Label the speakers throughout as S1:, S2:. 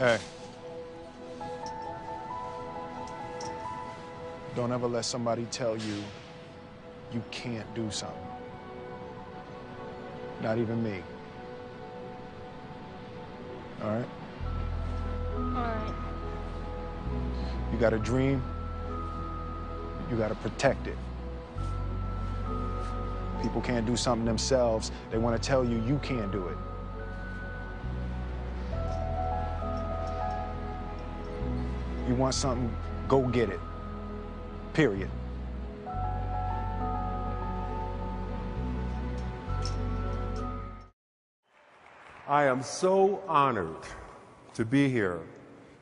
S1: Hey. Don't ever let somebody tell you you can't do something. Not even me. All right?
S2: All right.
S1: You got a dream, you got to protect it. People can't do something themselves. They want to tell you you can't do it. You want something, go get it. Period.
S3: I am so honored to be here,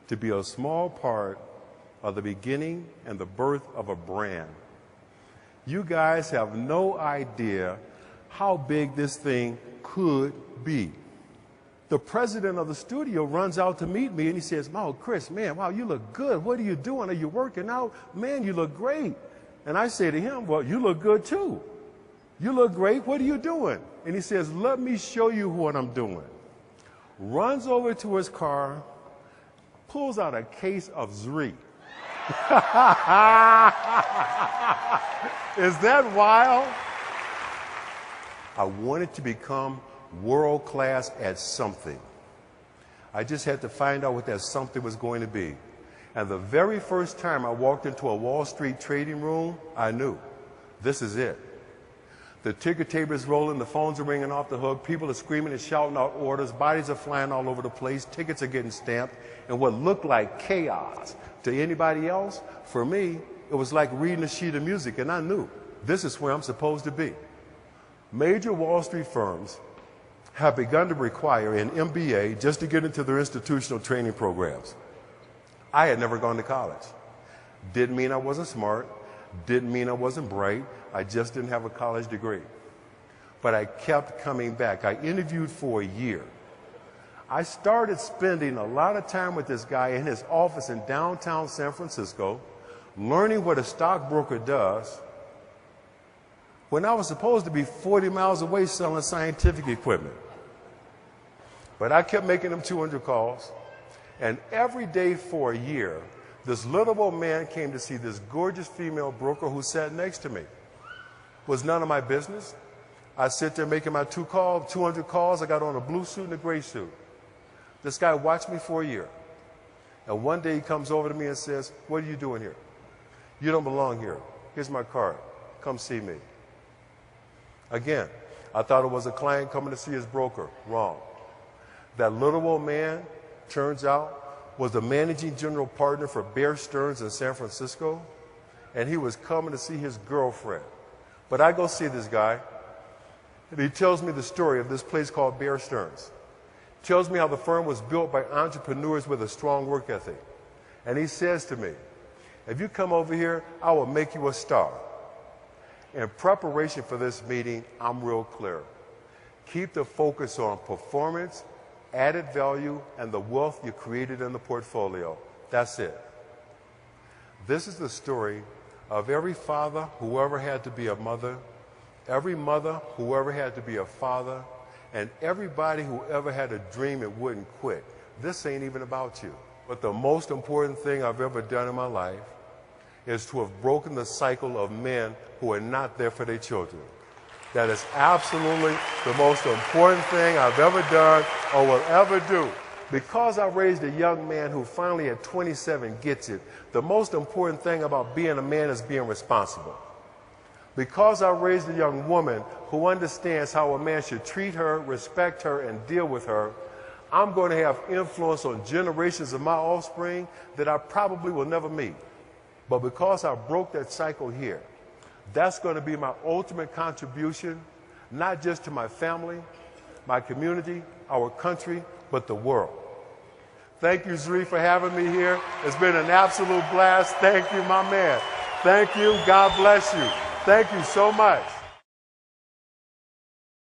S3: to be a small part of the beginning and the birth of a brand. You guys have no idea how big this thing could be. The president of the studio runs out to meet me and he says, "Oh, Chris, man, wow, you look good. What are you doing? Are you working out? Man, you look great." And I say to him, "Well, you look good too. You look great. What are you doing?" And he says, "Let me show you what I'm doing." Runs over to his car, pulls out a case of Zrii. Is that wild? I wanted to become world class at something. I just had to find out what that something was going to be. And the very first time I walked into a Wall Street trading room, I knew this is it. The ticker tape is rolling, the phones are ringing off the hook, people are screaming and shouting out orders, bodies are flying all over the place, tickets are getting stamped, and what looked like chaos to anybody else, for me, it was like reading a sheet of music, and I knew this is where I'm supposed to be. Major Wall Street firms have begun to require an MBA just to get into their institutional training programs. I had never gone to college. Didn't mean I wasn't smart, didn't mean I wasn't bright, I just didn't have a college degree. But I kept coming back. I interviewed for a year. I started spending a lot of time with this guy in his office in downtown San Francisco, learning what a stockbroker does, when I was supposed to be 40 miles away selling scientific equipment. But I kept making them 200 calls, and every day for a year, this little old man came to see this gorgeous female broker who sat next to me. Was none of my business. I sit there making my 200 calls. I got on a blue suit and a gray suit. This guy watched me for a year. And one day he comes over to me and says, "What are you doing here? You don't belong here. Here's my card. Come see me." Again, I thought it was a client coming to see his broker. Wrong. That little old man, turns out, was the managing general partner for Bear Stearns in San Francisco, and he was coming to see his girlfriend. But I go see this guy, and he tells me the story of this place called Bear Stearns. Tells me how the firm was built by entrepreneurs with a strong work ethic. And he says to me, "If you come over here, I will make you a star." In preparation for this meeting, I'm real clear. Keep the focus on performance, added value, and the wealth you created in the portfolio. That's it. This is the story of every father who ever had to be a mother, every mother who ever had to be a father, and everybody who ever had a dream and wouldn't quit. This ain't even about you. But the most important thing I've ever done in my life is to have broken the cycle of men who are not there for their children. That is absolutely the most important thing I've ever done or will ever do. Because I raised a young man who finally at 27 gets it, the most important thing about being a man is being responsible. Because I raised a young woman who understands how a man should treat her, respect her, and deal with her, I'm going to have influence on generations of my offspring that I probably will never meet. But because I broke that cycle here, that's going to be my ultimate contribution, not just to my family, my community, our country, but the world. Thank you, Zrii, for having me here. It's been an absolute blast. Thank you, my man. Thank you. God bless you. Thank you so much.